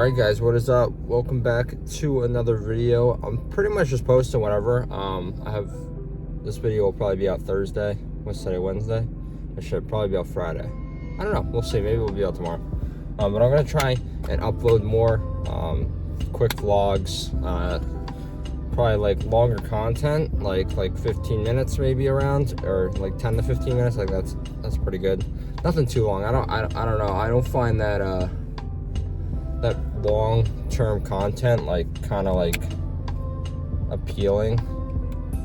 Alright guys, what is up? Welcome back to another video. I'm pretty much just posting whatever. This video will probably be out Thursday. What's today, Wednesday? It should probably be out Friday. I don't know, we'll see, maybe it'll be out tomorrow. But I'm gonna try and upload more quick vlogs, probably like longer content, like 15 minutes maybe around, or like 10 to 15 minutes. Like that's pretty good. Nothing too long. I don't know. I don't find that that long-term content kind of appealing.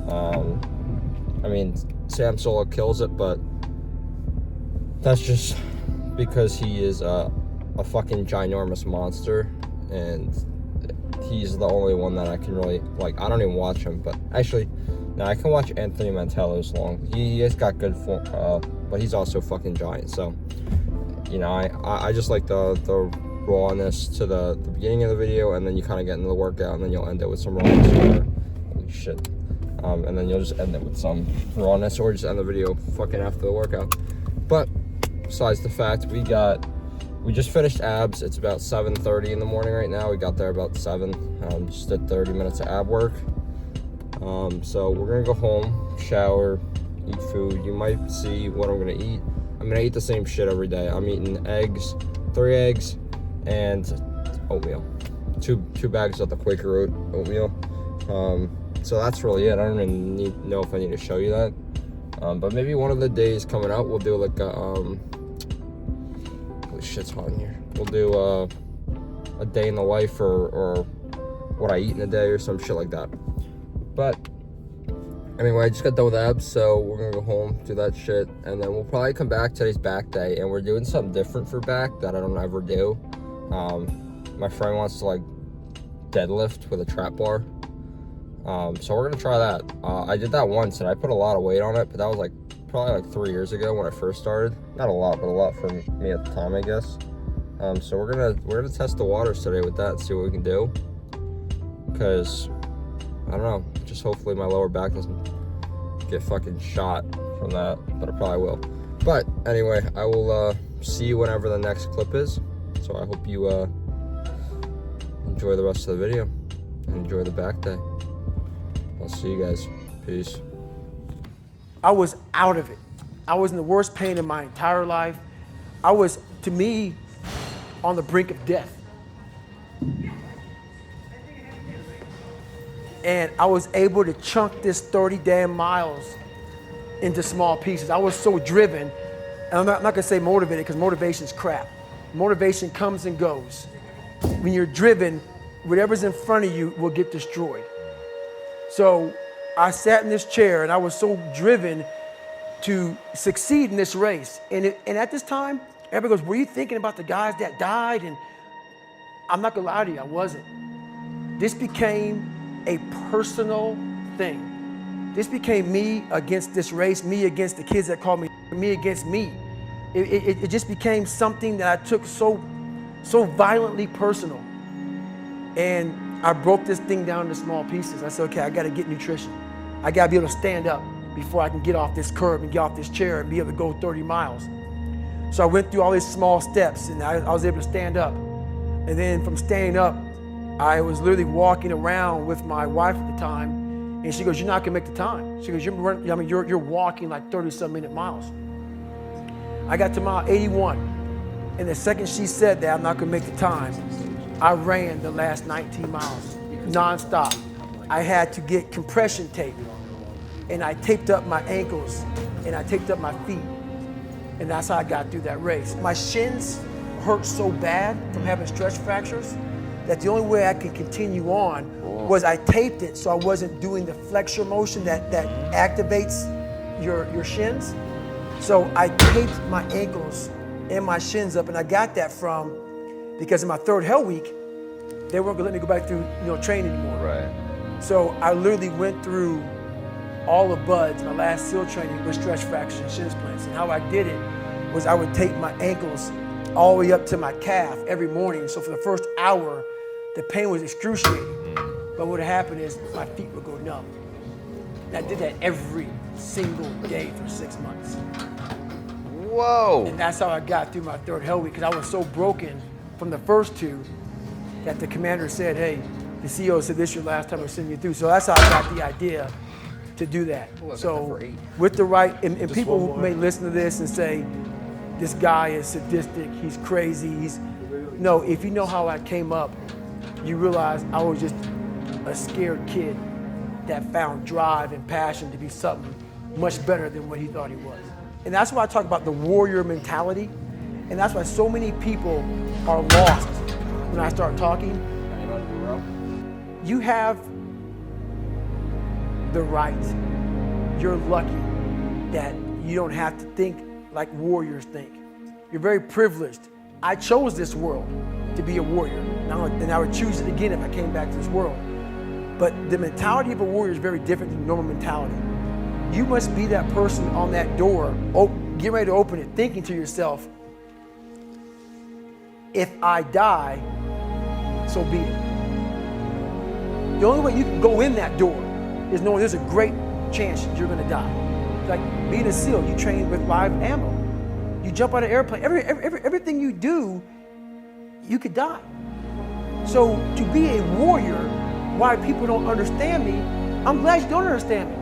I mean, Sam Solo kills it, but that's just because he is a fucking ginormous monster, and he's the only one that I can really like. I don't even watch him, but actually, no, I can watch Anthony Mantello's long. He has got good form, but he's also fucking giant. So, you know, I just like the rawness to the beginning of the video, and then you kind of get into the workout, and then you'll end it with some rawness. Holy shit. And then you'll just end it with some rawness, or just end the video fucking after the workout. But besides the fact, we just finished abs. It's about 7:30 in the morning right now. We got there about 7. Just did 30 minutes of ab work. So we're gonna go home, shower, eat food. You might see what I'm gonna eat. I'm gonna eat the same shit every day. I'm eating eggs, 3 eggs, and oatmeal. Two bags of the Quaker oatmeal. So that's really it. I don't even know if I need to show you that. But maybe one of the days coming out, we'll do like a holy shit's hot in here. We'll do a day in the life, or what I eat in a day, or some shit like that. But anyway, I just got done with abs, so we're gonna go home, do that shit, and then we'll probably come back. Today's back day, and we're doing something different for back that I don't ever do. My friend wants to deadlift with a trap bar. So we're gonna try that. I did that once, and I put a lot of weight on it, but that was probably 3 years ago when I first started. Not a lot, but a lot for me at the time, I guess. So we're gonna test the waters today with that and see what we can do. Because I don't know, just hopefully my lower back doesn't get fucking shot from that, but it probably will. But anyway, I will see you whenever the next clip is. So I hope you enjoy the rest of the video and enjoy the back day. I'll see you guys. Peace. I was out of it. I was in the worst pain in my entire life. I was, to me, on the brink of death. And I was able to chunk this 30 damn miles into small pieces. I was so driven, and I'm not gonna say motivated, because motivation's crap. Motivation comes and goes. When you're driven, whatever's in front of you will get destroyed. So I sat in this chair, and I was so driven to succeed in this race. And at this time, everybody goes, were you thinking about the guys that died? And I'm not gonna lie to you, I wasn't. This became a personal thing. This became me against this race, me against the kids that called me against me. It just became something that I took so violently personal. And I broke this thing down into small pieces. I said, okay, I gotta get nutrition. I gotta be able to stand up before I can get off this curb and get off this chair and be able to go 30 miles. So I went through all these small steps, and I was able to stand up. And then from standing up, I was literally walking around with my wife at the time, and she goes, you're not gonna make the time. She goes, you're walking like 30-some minute miles. I got to mile 81, and the second she said that I'm not gonna make the time, I ran the last 19 miles, nonstop. I had to get compression tape, and I taped up my ankles, and I taped up my feet, and that's how I got through that race. My shins hurt so bad from having stretch fractures that the only way I could continue on was I taped it so I wasn't doing the flexor motion that activates your shins. So I taped my ankles and my shins up, and I got that from, because in my 3rd hell week, they weren't gonna let me go back through training anymore. Right. So I literally went through all of Bud's, my last SEAL training, with stretch fractures and shin splints. And how I did it was I would tape my ankles all the way up to my calf every morning. So for the first hour, the pain was excruciating. But what would happen is my feet would go numb. And I did that every single day for 6 months. Whoa. And that's how I got through my 3rd hell week, because I was so broken from the first 2 that the commander said, hey, the CEO said this is your last time we're sending you through. So that's how I got the idea to do that. So with the right, and people may listen to this and say, this guy is sadistic, he's crazy, no, if you know how I came up, you realize I was just a scared kid that found drive and passion to be something much better than what he thought he was. And that's why I talk about the warrior mentality. And that's why so many people are lost when I start talking. You have the right. You're lucky that you don't have to think like warriors think. You're very privileged. I chose this world to be a warrior. And I would choose it again if I came back to this world. But the mentality of a warrior is very different than normal mentality. You must be that person on that door, get ready to open it, thinking to yourself, if I die, so be it. The only way you can go in that door is knowing there's a great chance you're gonna die. It's like being a SEAL, you train with live ammo. You jump out of an airplane, everything you do, you could die. So to be a warrior, why people don't understand me, I'm glad you don't understand me.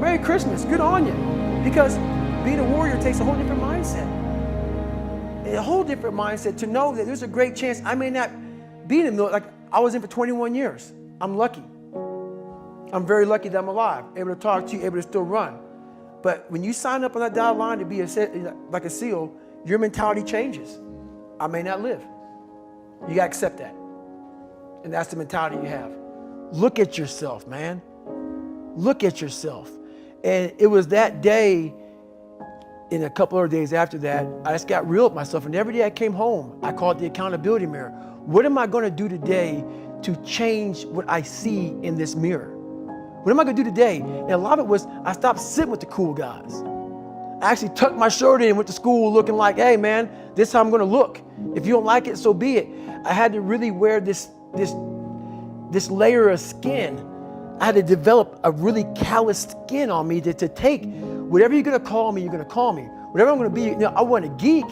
Merry Christmas, good on you. Because being a warrior takes a whole different mindset. A whole different mindset to know that there's a great chance I may not be in the military. Like I was in for 21 years. I'm lucky. I'm very lucky that I'm alive, able to talk to you, able to still run. But when you sign up on that dotted line to be like a SEAL, your mentality changes. I may not live. You gotta accept that. And that's the mentality you have. Look at yourself, man. Look at yourself. And it was that day, and a couple of days after that, I just got real with myself. And every day I came home, I called the accountability mirror. What am I gonna do today to change what I see in this mirror? What am I gonna do today? And a lot of it was, I stopped sitting with the cool guys. I actually tucked my shirt in and went to school looking like, hey man, this is how I'm gonna look. If you don't like it, so be it. I had to really wear this layer of skin. I had to develop a really callous skin on me to take whatever you're gonna call me, you're gonna call me. Whatever I'm gonna be, I wasn't a geek,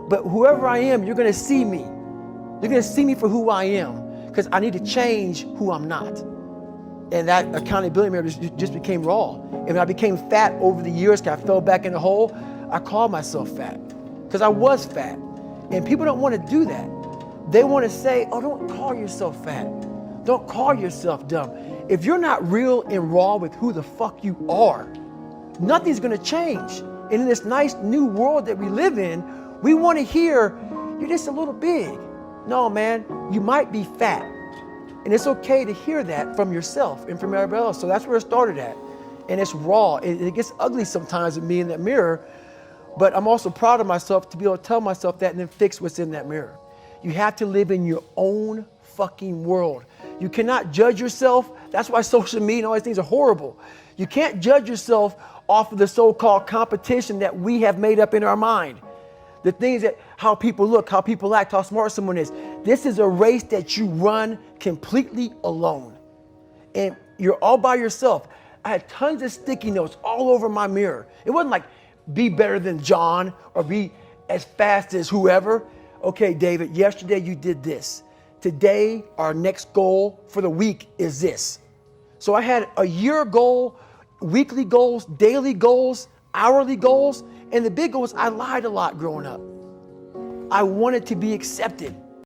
but whoever I am, you're gonna see me. You're gonna see me for who I am, because I need to change who I'm not. And that accountability mirror just became raw. And when I became fat over the years, because I fell back in the hole, I called myself fat, because I was fat. And people don't want to do that. They want to say, oh, don't call yourself fat. Don't call yourself dumb. If you're not real and raw with who the fuck you are, nothing's gonna change. And in this nice new world that we live in, we wanna hear, you're just a little big. No, man, you might be fat. And it's okay to hear that from yourself and from everybody else. So that's where it started at. And it's raw. It gets ugly sometimes with me in that mirror, but I'm also proud of myself to be able to tell myself that and then fix what's in that mirror. You have to live in your own fucking world. You cannot judge yourself. That's why social media and all these things are horrible. You can't judge yourself off of the so-called competition that we have made up in our mind. The things that, how people look, how people act, how smart someone is. This is a race that you run completely alone. And you're all by yourself. I had tons of sticky notes all over my mirror. It wasn't like, be better than John or be as fast as whoever. Okay, David, yesterday you did this. Today, our next goal for the week is this. So I had a year goal, weekly goals, daily goals, hourly goals, and the big goal was I lied a lot growing up. I wanted to be accepted.